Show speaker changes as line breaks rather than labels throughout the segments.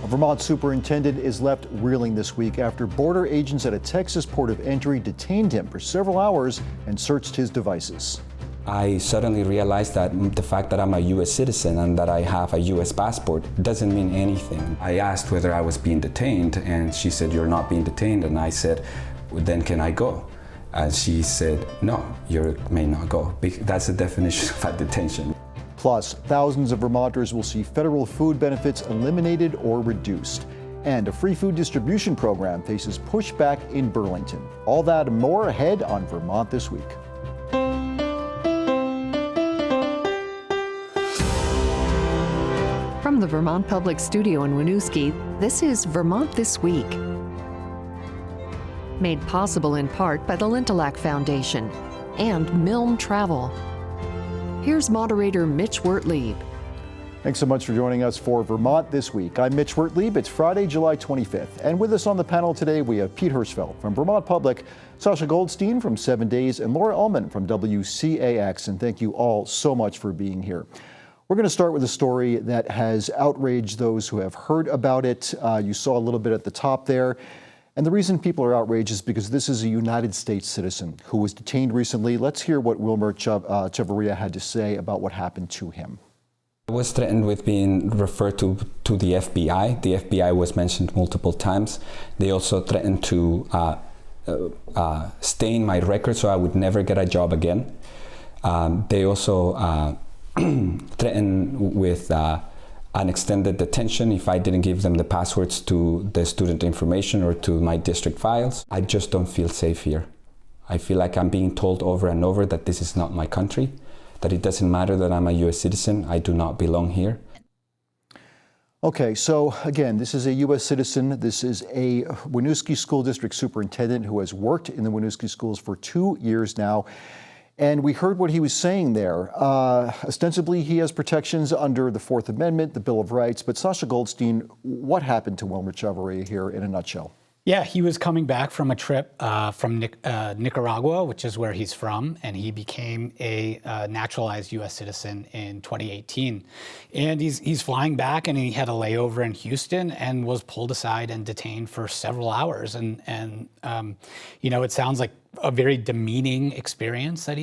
A Vermont superintendent is left reeling this week after border agents at a Texas port of entry detained him for several hours and searched his devices.
I suddenly realized that the fact that I'm a U.S. citizen and that I have a U.S. passport doesn't mean anything. I asked whether I was being detained, and she said, "You're not being detained." And I said, "Well, then can I go?" And she said, "No, you may not go." That's the definition of a detention.
Plus, thousands of Vermonters will see federal food benefits eliminated or reduced. And a free food distribution program faces pushback in Burlington. All that and more ahead on Vermont This Week.
From the Vermont Public Studio in Winooski, this is Vermont This Week. Made possible in part by the Lintelak Foundation and Milne Travel. Here's moderator Mitch Wertlieb.
Thanks so much for joining us for Vermont This Week. I'm Mitch Wertlieb. It's Friday, July 25th. And with us on the panel today, we have Pete Hirschfeld from Vermont Public, Sasha Goldstein from 7 Days, and Laura Ullman from WCAX. And thank you all so much for being here. We're going to start with a story that has outraged those who have heard about it. You saw a little bit at the top there. And the reason people are outraged is because this is a United States citizen who was detained recently. Let's hear what Wilmer Chavarria had to say about what happened to him.
I was threatened with being referred to the FBI. The FBI was mentioned multiple times. They also threatened to stain my record so I would never get a job again. They also threatened with an extended detention if I didn't give them the passwords to the student information or to my district files. I just don't feel safe here. I feel like I'm being told over and over that this is not my country, that it doesn't matter that I'm a U.S. citizen. I do not belong here.
Okay, so again, this is a U.S. citizen. This is a Winooski School District superintendent who has worked in the Winooski schools for 2 years now. And we heard what he was saying there. Ostensibly, he has protections under the Fourth Amendment, the Bill of Rights. But Sasha Goldstein, what happened to Wilmer Chavarria here in a nutshell?
Yeah, he was coming back from a trip from Nicaragua, which is where he's from, and he became a naturalized U.S. citizen in 2018. And he's flying back, and he had a layover in Houston and was pulled aside and detained for several hours. And you know, it sounds like a very demeaning experience that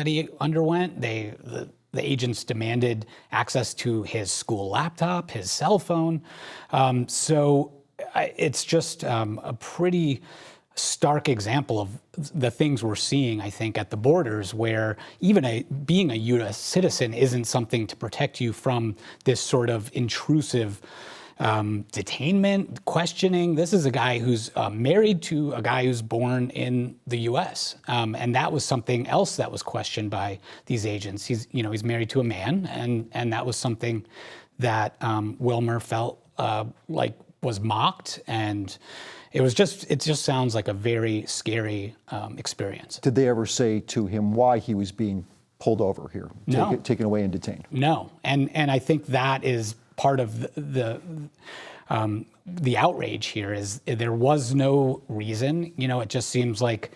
he underwent. The agents demanded access to his school laptop, his cell phone. It's just a pretty stark example of the things we're seeing, I think, at the borders, where even being a U.S. citizen isn't something to protect you from this sort of intrusive detainment, questioning. This is a guy who's married to a guy who's born in the U.S. And that was something else that was questioned by these agents. He's married to a man, and that was something that Wilmer felt like was mocked, and it just sounds like a very scary experience.
Did they ever say to him why he was being pulled over here,
no.
taken away and detained?
No, and I think that is part of the outrage here. Is there was no reason. It just seems like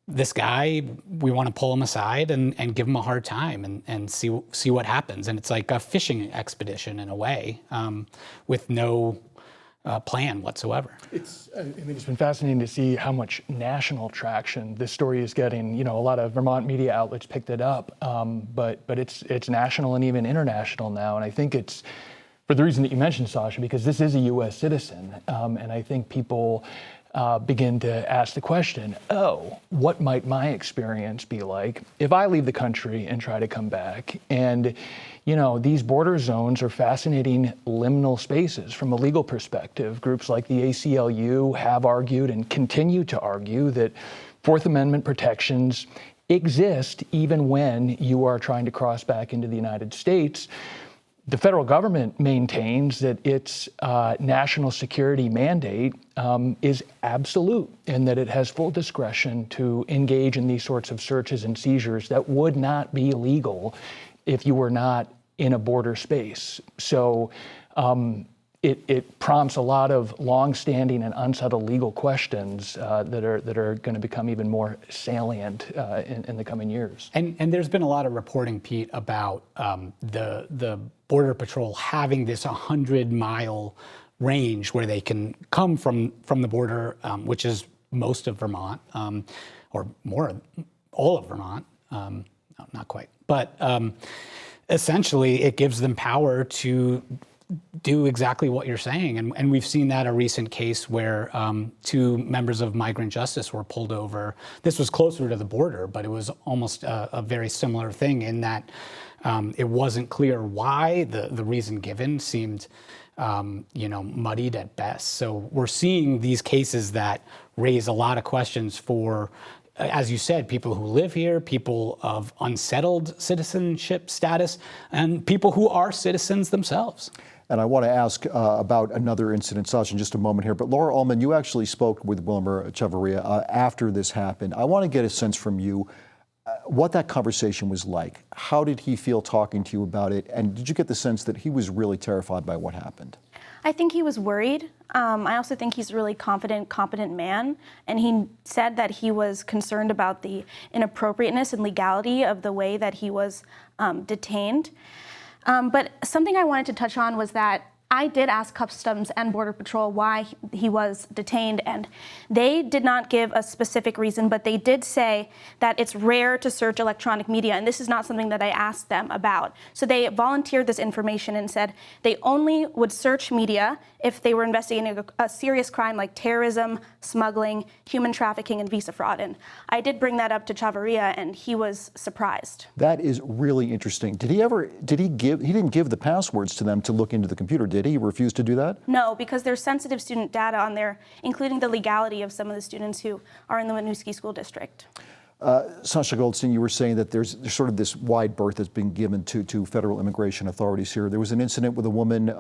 this guy, we want to pull him aside and give him a hard time and see what happens. And it's like a fishing expedition in a way, with no plan whatsoever.
It's been fascinating to see how much national traction this story is getting. A lot of Vermont media outlets picked it up, but it's national and even international now. And I think it's for the reason that you mentioned, Sasha, because this is a U.S. citizen, and I think people begin to ask the question, what might my experience be like if I leave the country and try to come back? And these border zones are fascinating liminal spaces from a legal perspective. Groups like the ACLU have argued and continue to argue that Fourth Amendment protections exist even when you are trying to cross back into the United States. The federal government maintains that its national security mandate is absolute and that it has full discretion to engage in these sorts of searches and seizures that would not be legal if you were not in a border space. So it prompts a lot of longstanding and unsettled legal questions that are going to become even more salient in the coming years.
And there's been a lot of reporting, Pete, about the Border Patrol having this 100-mile range where they can come from the border, which is most of Vermont, or more, all of Vermont, no, not quite. But essentially, it gives them power to do exactly what you're saying. And we've seen that a recent case where 2 members of migrant justice were pulled over. This was closer to the border, but it was almost a very similar thing in that it wasn't clear why. The reason given seemed muddied at best. So we're seeing these cases that raise a lot of questions for, as you said, people who live here, people of unsettled citizenship status, and people who are citizens themselves.
And I want to ask about another incident, Sasha, in just a moment here. But Laura Ullman, you actually spoke with Wilmer Chavarria after this happened. I want to get a sense from you what that conversation was like. How did he feel talking to you about it? And did you get the sense that he was really terrified by what happened?
I think he was worried. I also think he's a really confident, competent man. And he said that he was concerned about the inappropriateness and legality of the way that he was detained. But something I wanted to touch on was that I did ask Customs and Border Patrol why he was detained, and they did not give a specific reason, but they did say that it's rare to search electronic media, and this is not something that I asked them about. So they volunteered this information and said they only would search media if they were investigating a serious crime like terrorism, smuggling, human trafficking, and visa fraud. And I did bring that up to Chavarria, and he was surprised.
That is really interesting. He didn't give the passwords to them to look into the computer, did he? He refused to do that?
No, because there's sensitive student data on there, including the legality of some of the students who are in the Winooski School District.
Sasha Goldstein, you were saying that there's sort of this wide berth that's been given to federal immigration authorities here. There was an incident with a woman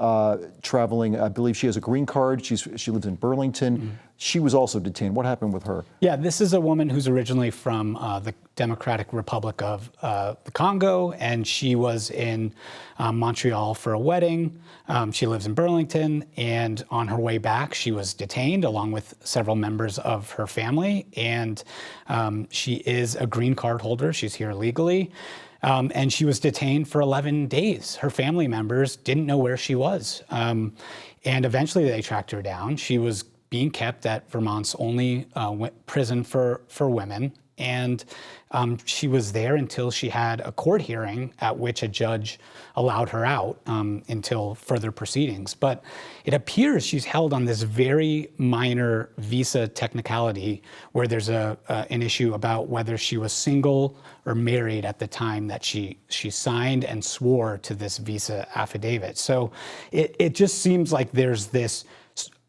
traveling. I believe she has a green card. She lives in Burlington. Mm-hmm. She was also detained. What happened with her?
Yeah, this is a woman who's originally from the Democratic Republic of the Congo, and she was in Montreal for a wedding. She lives in Burlington, and on her way back, she was detained along with several members of her family, and she is a green card holder. She's here legally, and she was detained for 11 days. Her family members didn't know where she was, and eventually they tracked her down. She was being kept at Vermont's only prison for women. And she was there until she had a court hearing at which a judge allowed her out until further proceedings. But it appears she's held on this very minor visa technicality where there's an issue about whether she was single or married at the time that she signed and swore to this visa affidavit. So it just seems like there's this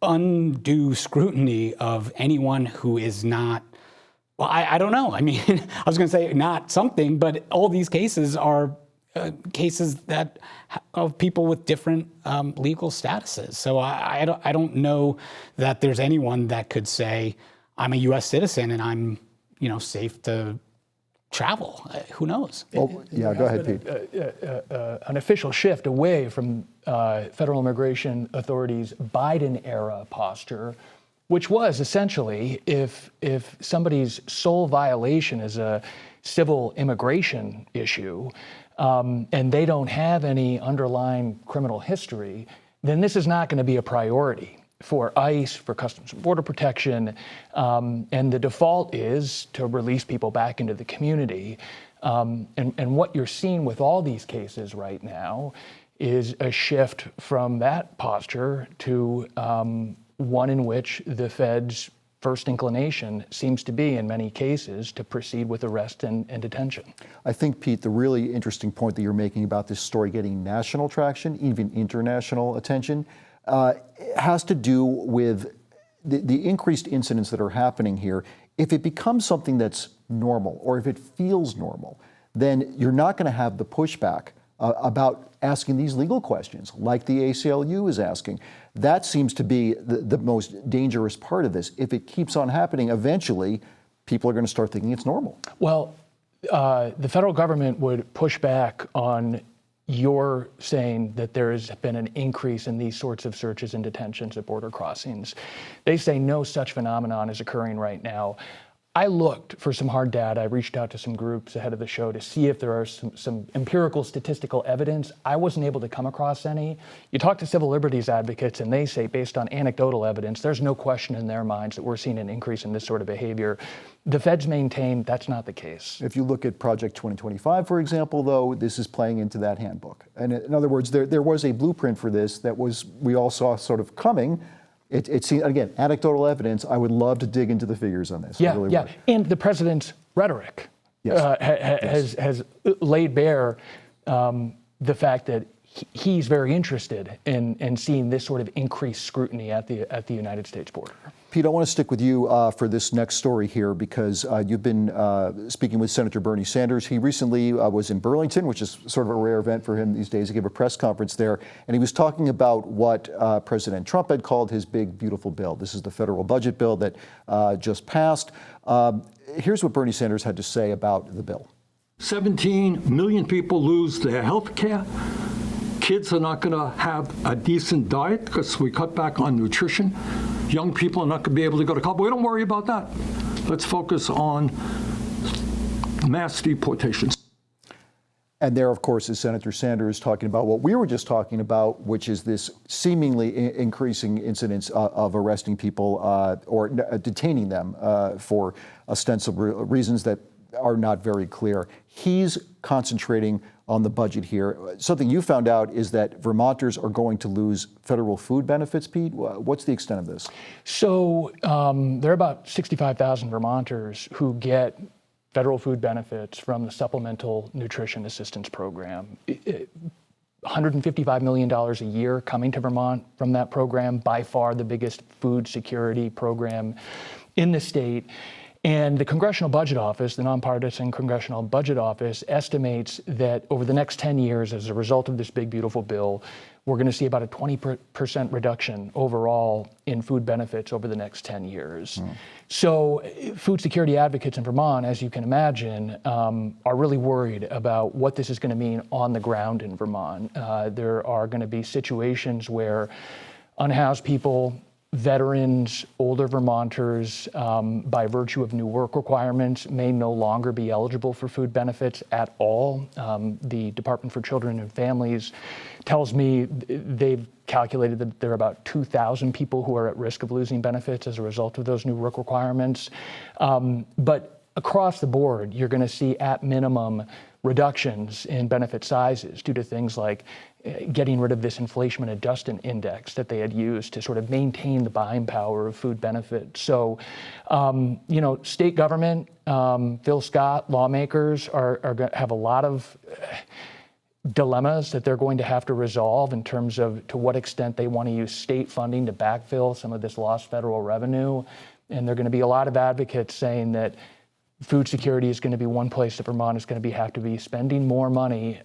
undue scrutiny of anyone who is not, well, I don't know. I mean, I was going to say not something, but all these cases are cases that of people with different legal statuses. So I don't know that there's anyone that could say I'm a U.S. citizen and I'm safe to travel. Who knows?
Well, yeah, go ahead, Pete.
An official shift away from federal immigration authorities' Biden-era posture, which was essentially if somebody's sole violation is a civil immigration issue and they don't have any underlying criminal history, then this is not going to be a priority for ICE, for Customs and Border Protection, and the default is to release people back into the community. And what you're seeing with all these cases right now is a shift from that posture to one in which the Fed's first inclination seems to be, in many cases, to proceed with arrest and detention.
I think, Pete, the really interesting point that you're making about this story getting national traction, even international attention, has to do with the increased incidents that are happening here. If it becomes something that's normal, or if it feels normal, then you're not going to have the pushback about asking these legal questions, like the ACLU is asking. That seems to be the most dangerous part of this. If it keeps on happening, eventually people are going to start thinking it's normal.
Well, the federal government would push back on your saying that there has been an increase in these sorts of searches and detentions at border crossings. They say no such phenomenon is occurring right now. I looked for some hard data. I reached out to some groups ahead of the show to see if there are some empirical statistical evidence. I wasn't able to come across any. You talk to civil liberties advocates and they say, based on anecdotal evidence, there's no question in their minds that we're seeing an increase in this sort of behavior. The feds maintain that's not the case.
If you look at Project 2025, for example, though, this is playing into that handbook. And in other words, there was a blueprint for this that we all saw sort of coming. It seems, again, anecdotal evidence. I would love to dig into the figures on this.
Yeah,
really
yeah.
would.
And the president's rhetoric has laid bare the fact that he's very interested in seeing this sort of increased scrutiny at the United States border.
Pete, I want to stick with you for this next story here because you've been speaking with Senator Bernie Sanders. He recently was in Burlington, which is sort of a rare event for him these days. He gave a press conference there, and he was talking about what President Trump had called his big, beautiful bill. This is the federal budget bill that just passed. Here's what Bernie Sanders had to say about the bill.
17 million people lose their health care. Kids are not going to have a decent diet because we cut back on nutrition. Young people are not going to be able to go to college. We don't worry about that. Let's focus on mass deportations.
And there, of course, is Senator Sanders talking about what we were just talking about, which is this seemingly increasing incidence of arresting people or detaining them for ostensible reasons that are not very clear. He's concentrating on the budget here. Something you found out is that Vermonters are going to lose federal food benefits, Pete. What's the extent of this?
So there are about 65,000 Vermonters who get federal food benefits from the Supplemental Nutrition Assistance Program. $155 million a year coming to Vermont from that program, by far the biggest food security program in the state. And the Congressional Budget Office, the nonpartisan Congressional Budget Office, estimates that over the next 10 years, as a result of this big, beautiful bill, we're going to see about a 20% reduction overall in food benefits over the next 10 years. So food security advocates in Vermont, as you can imagine, are really worried about what this is going to mean on the ground in Vermont. There are going to be situations where unhoused people, veterans, older Vermonters, by virtue of new work requirements, may no longer be eligible for food benefits at all. The Department for Children and Families tells me they've calculated that there are about 2,000 people who are at risk of losing benefits as a result of those new work requirements. But across the board, you're going to see at minimum reductions in benefit sizes due to things like getting rid of this inflation adjustment index that they had used to sort of maintain the buying power of food benefits. So, state government, Phil Scott, lawmakers are going to have a lot of dilemmas that they're going to have to resolve in terms of to what extent they want to use state funding to backfill some of this lost federal revenue. And there are going to be a lot of advocates saying that food security is going to be one place that Vermont is going to have to be spending more money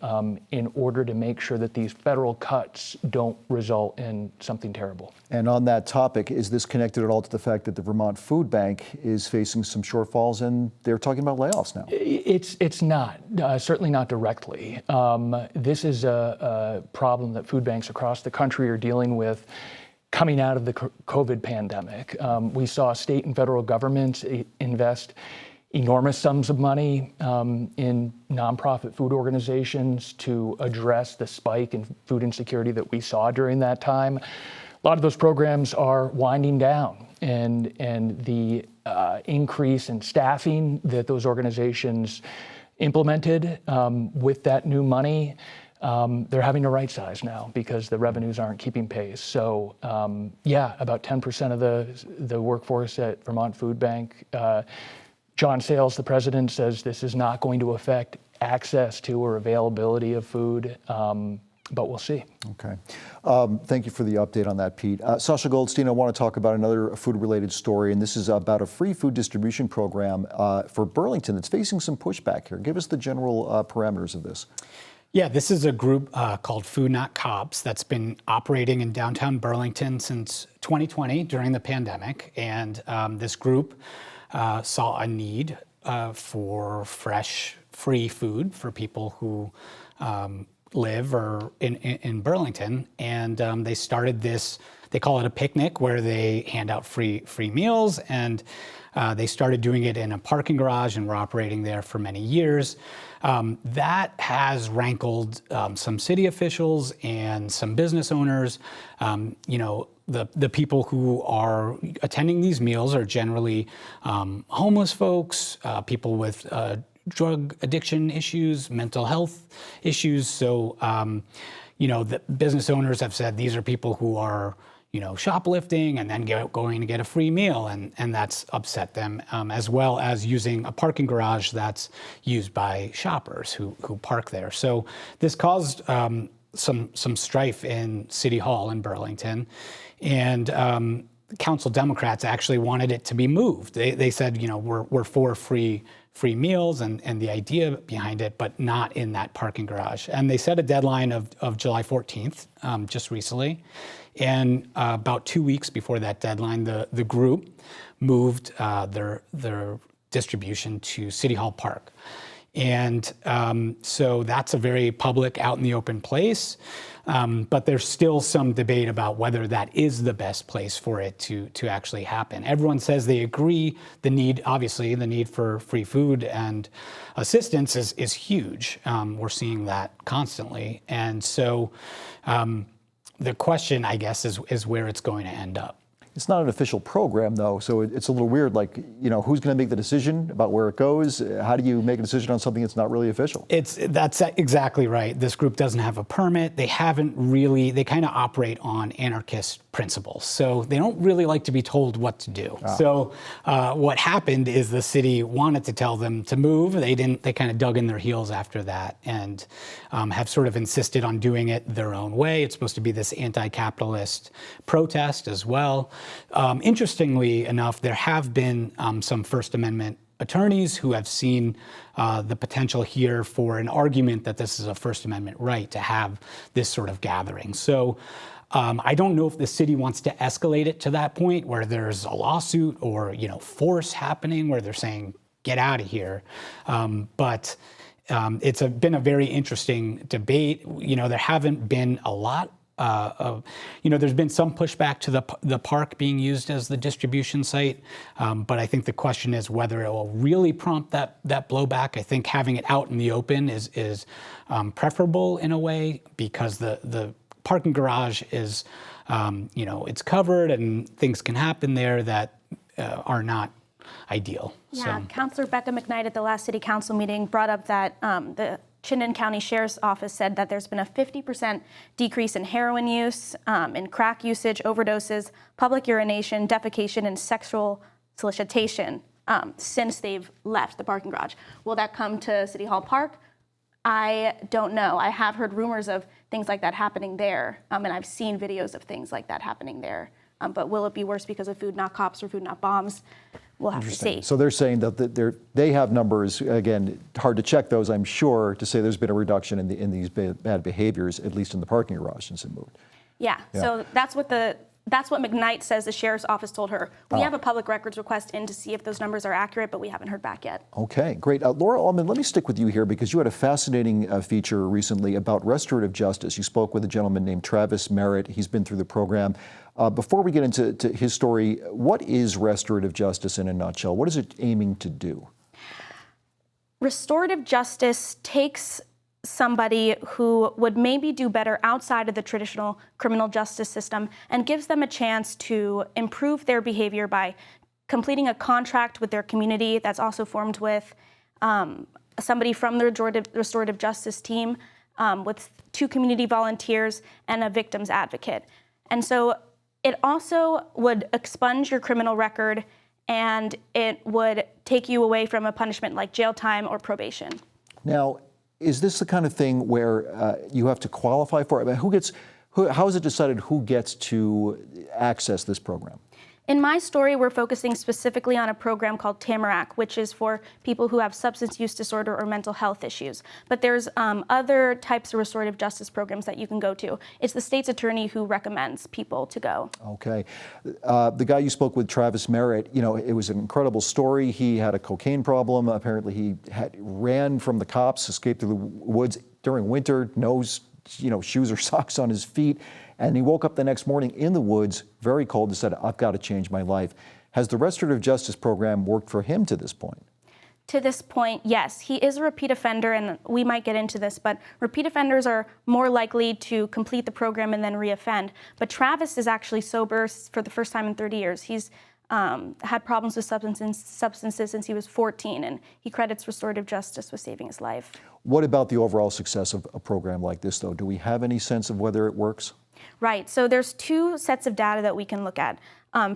in order to make sure that these federal cuts don't result in something terrible.
And on that topic, is this connected at all to the fact that the Vermont Food Bank is facing some shortfalls and they're talking about layoffs now?
It's not, certainly not directly. This is a problem that food banks across the country are dealing with coming out of the COVID pandemic. We saw state and federal governments invest enormous sums of money in nonprofit food organizations to address the spike in food insecurity that we saw during that time. A lot of those programs are winding down, and the increase in staffing that those organizations implemented with that new money, they're having to right size now because the revenues aren't keeping pace. So about 10% of the workforce at Vermont Food Bank. John Sales, the president, says this is not going to affect access to or availability of food, but we'll see.
Okay. Thank you for the update on that, Pete. Sasha Goldstein, I want to talk about another food-related story, and this is about a free food distribution program for Burlington that's facing some pushback here. Give us the general parameters of this.
Yeah, this is a group called Food Not Cops that's been operating in downtown Burlington since 2020 during the pandemic, and this group saw a need for fresh, free food for people who live or in Burlington, and they started this. They call it a picnic, where they hand out free meals, and They started doing it in a parking garage and were operating there for many years. That has rankled some city officials and some business owners. The people who are attending these meals are generally homeless folks, people with drug addiction issues, mental health issues. So, the business owners have said these are people who are, shoplifting and then going to get a free meal, and that's upset them, as well as using a parking garage that's used by shoppers who park there. So this caused some strife in City Hall in Burlington, and Council Democrats actually wanted it to be moved. They said, we're for free meals and the idea behind it, but not in that parking garage. And they set a deadline of July 14th, just recently. And about 2 weeks before that deadline, the group moved their distribution to City Hall Park. And so that's a very public, out in the open place. But there's still some debate about whether that is the best place for it to actually happen. Everyone says they agree. The need for free food and assistance is huge. We're seeing that constantly. And so the question, I guess, is where it's going to end up.
It's not an official program, though, so it's a little weird. Who's going to make the decision about where it goes? How do you make a decision on something that's not really official?
That's exactly right. This group doesn't have a permit. They kind of operate on anarchist principles. So they don't really like to be told what to do. So what happened is the city wanted to tell them to move. They didn't. They kind of dug in their heels after that and have sort of insisted on doing it their own way. It's supposed to be this anti-capitalist protest as well. Interestingly enough, there have been some First Amendment attorneys who have seen the potential here for an argument that this is a First Amendment right to have this sort of gathering. So I don't know if the city wants to escalate it to that point where there's a lawsuit or force happening where they're saying, get out of here. But it's been a very interesting debate. There haven't been a lot. There's been some pushback to the park being used as the distribution site, but I think the question is whether it will really prompt that blowback. I think having it out in the open is preferable in a way because the parking garage is, it's covered and things can happen there that are not ideal.
Yeah,
So.
Councilor Becca McKnight at the last city council meeting brought up that the Chittenden County Sheriff's Office said that there's been a 50% decrease in heroin use, in crack usage, overdoses, public urination, defecation, and sexual solicitation since they've left the parking garage. Will that come to City Hall Park? I don't know. I have heard rumors of things like that happening there, and I've seen videos of things like that happening there. But will it be worse because of food, not cops, or food, not bombs? We'll have to see.
So they're saying that they have numbers, again, hard to check those, I'm sure, to say there's been a reduction in these bad behaviors, at least in the parking garage since it moved.
Yeah. So that's what McKnight says the sheriff's office told her. We have a public records request in to see if those numbers are accurate, but we haven't heard back yet.
Okay, great. Laura Ullman, let me stick with you here because you had a fascinating feature recently about restorative justice. You spoke with a gentleman named Travis Merritt. He's been through the program. Before we get into his story, what is restorative justice in a nutshell? What is it aiming to do?
Restorative justice takes somebody who would maybe do better outside of the traditional criminal justice system and gives them a chance to improve their behavior by completing a contract with their community that's also formed with somebody from the restorative justice team, with 2 community volunteers and a victim's advocate. And so it also would expunge your criminal record, and it would take you away from a punishment like jail time or probation.
Now, is this the kind of thing where you have to qualify for it? I mean, how is it decided who gets to access this program?
In my story, we're focusing specifically on a program called Tamarack, which is for people who have substance use disorder or mental health issues. But there's other types of restorative justice programs that you can go to. It's the state's attorney who recommends people to go.
Okay. The guy you spoke with, Travis Merritt, it was an incredible story. He had a cocaine problem. Apparently he ran from the cops, escaped through the woods during winter, no shoes or socks on his feet. And he woke up the next morning in the woods, very cold, and said, I've got to change my life. Has the restorative justice program worked for him to this point?
To this point, yes. He is a repeat offender, and we might get into this, but repeat offenders are more likely to complete the program and then reoffend. But Travis is actually sober for the first time in 30 years. He's had problems with substances since he was 14, and he credits restorative justice with saving his life.
What about the overall success of a program like this, though? Do we have any sense of whether it works?
Right. So there's two sets of data that we can look at.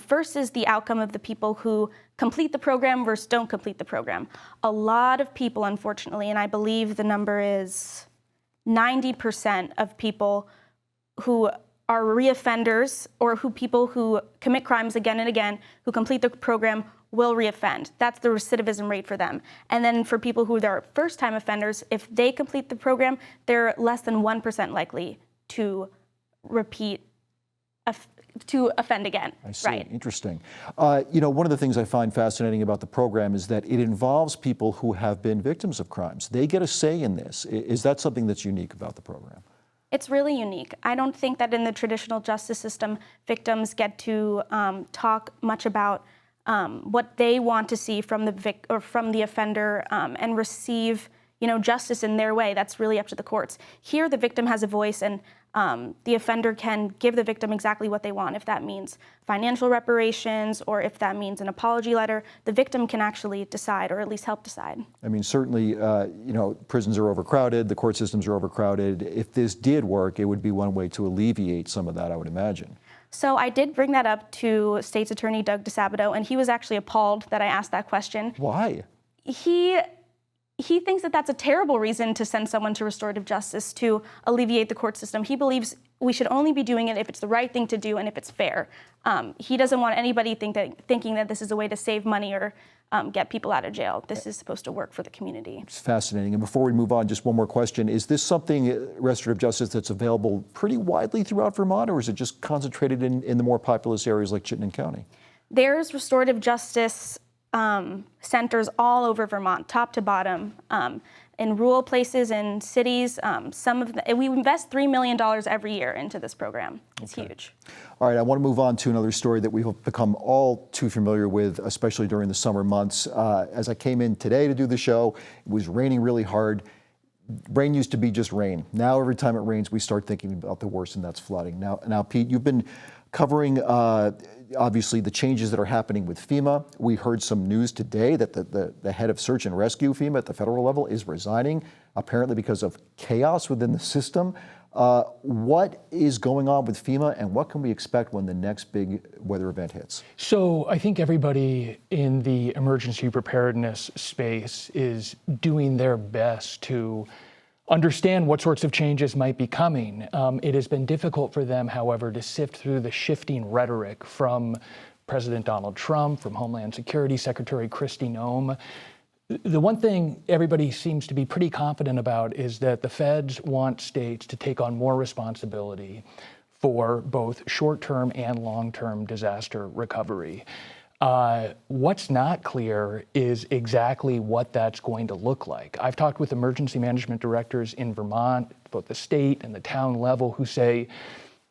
First is the outcome of the people who complete the program versus don't complete the program. A lot of people, unfortunately, and I believe the number is 90% of people who are reoffenders or people who commit crimes again and again, who complete the program, will reoffend. That's the recidivism rate for them. And then for people who are first-time offenders, if they complete the program, they're less than 1% likely to offend again.
I see.
Right.
Interesting. One of the things I find fascinating about the program is that it involves people who have been victims of crimes. They get a say in this. Is that something that's unique about the program?
It's really unique. I don't think that in the traditional justice system, victims get to talk much about what they want to see from the offender and receive, justice in their way. That's really up to the courts. Here, the victim has a voice, and the offender can give the victim exactly what they want. If that means financial reparations or if that means an apology letter, the victim can actually decide, or at least help decide.
I mean, certainly, prisons are overcrowded, the court systems are overcrowded. If this did work, it would be one way to alleviate some of that, I would imagine.
So I did bring that up to State's Attorney Doug DeSabato, and he was actually appalled that I asked that question.
Why?
He thinks that that's a terrible reason to send someone to restorative justice to alleviate the court system. He believes we should only be doing it if it's the right thing to do and if it's fair. He doesn't want anybody thinking that this is a way to save money or get people out of jail. This is supposed to work for the community.
It's fascinating. And before we move on, just one more question. Is this something, restorative justice, that's available pretty widely throughout Vermont, or is it just concentrated in the more populous areas like Chittenden County? There's
restorative justice centers all over Vermont, top to bottom, in rural places and cities. We invest $3 million every year into this program. It's huge.
All right, I want to move on to another story that we've become all too familiar with, especially during the summer months. As I came in today to do the show, it was raining really hard. Rain used to be just rain. Now every time it rains, we start thinking about the worst, and that's flooding. Now, Pete, you've been covering obviously the changes that are happening with FEMA. We heard some news today that the head of search and rescue FEMA at the federal level is resigning, apparently because of chaos within the system. What is going on with FEMA, and what can we expect when the next big weather event hits?
So I think everybody in the emergency preparedness space is doing their best to understand what sorts of changes might be coming. It has been difficult for them, however, to sift through the shifting rhetoric from President Donald Trump, from Homeland Security Secretary Kristi Noem. The one thing everybody seems to be pretty confident about is that the feds want states to take on more responsibility for both short-term and long-term disaster recovery. What's not clear is exactly what that's going to look like. I've talked with emergency management directors in Vermont, both the state and the town level, who say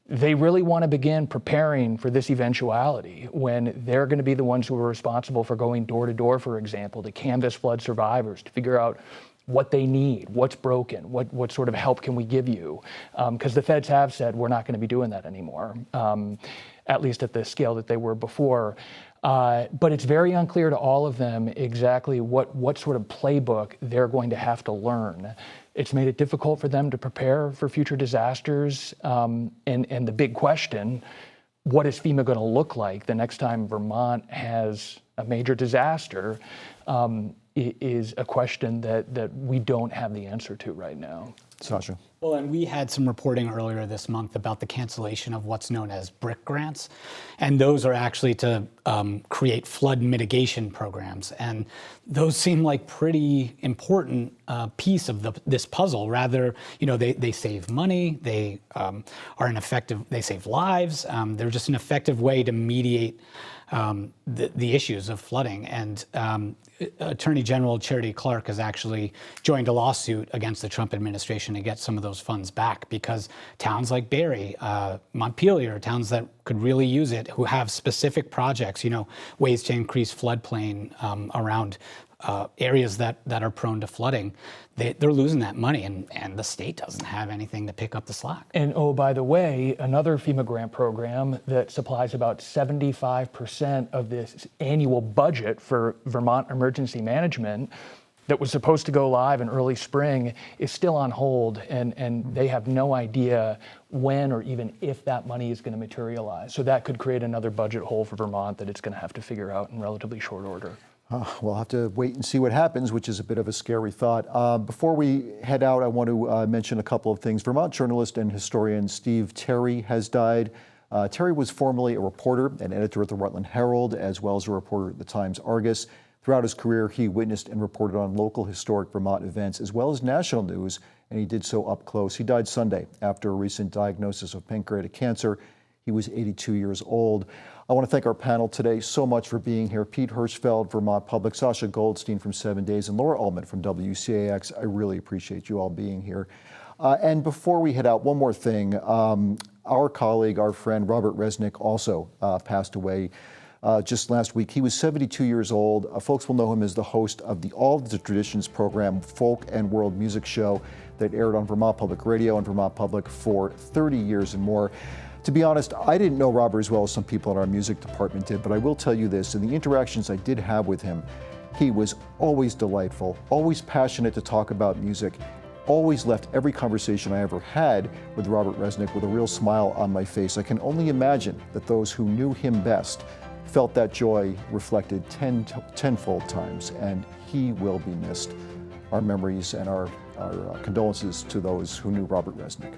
they really want to begin preparing for this eventuality when they're going to be the ones who are responsible for going door to door, for example, to canvass flood survivors, to figure out what they need, what's broken, what sort of help can we give you? Because the feds have said we're not going to be doing that anymore, at least at the scale that they were before. But it's very unclear to all of them exactly what sort of playbook they're going to have to learn. It's made it difficult for them to prepare for future disasters. And the big question, what is FEMA going to look like the next time Vermont has a major disaster, is a question that we don't have the answer to right now.
Sasha.
Well, and we had some reporting earlier this month about the cancellation of what's known as BRIC grants. And those are actually to create flood mitigation programs. And those seem like pretty important piece of this puzzle. Rather, they save money, they are an effective, they save lives. They're just an effective way to mediate the issues of flooding. And Attorney General Charity Clark has actually joined a lawsuit against the Trump administration to get some of those funds back, because towns like Barrie, Montpelier, towns that could really use it, who have specific projects, ways to increase floodplain around areas that are prone to flooding, they're losing that money, and the state doesn't have anything to pick up the slack.
And oh, by the way, another FEMA grant program that supplies about 75% of this annual budget for Vermont emergency management that was supposed to go live in early spring is still on hold, and they have no idea when or even if that money is going to materialize. So that could create another budget hole for Vermont that it's going to have to figure out in relatively short order.
We'll have to wait and see what happens, which is a bit of a scary thought. Before we head out, I want to mention a couple of things. Vermont journalist and historian Steve Terry has died. Terry was formerly a reporter and editor at the Rutland Herald, as well as a reporter at the Times-Argus. Throughout his career, he witnessed and reported on local historic Vermont events, as well as national news, and he did so up close. He died Sunday after a recent diagnosis of pancreatic cancer. He was 82 years old. I want to thank our panel today so much for being here. Pete Hirschfeld, Vermont Public, Sasha Goldstein from 7 Days, and Laura Ullman from WCAX. I really appreciate you all being here. And before we head out, one more thing. Our colleague, our friend, Robert Resnick, also passed away just last week. He was 72 years old. Folks will know him as the host of the All the Traditions program, folk and world music show that aired on Vermont Public Radio and Vermont Public for 30 years and more. To be honest, I didn't know Robert as well as some people in our music department did, but I will tell you this, in the interactions I did have with him, he was always delightful, always passionate to talk about music, always left every conversation I ever had with Robert Resnick with a real smile on my face. I can only imagine that those who knew him best felt that joy reflected tenfold times, and he will be missed. Our memories and our condolences to those who knew Robert Resnick.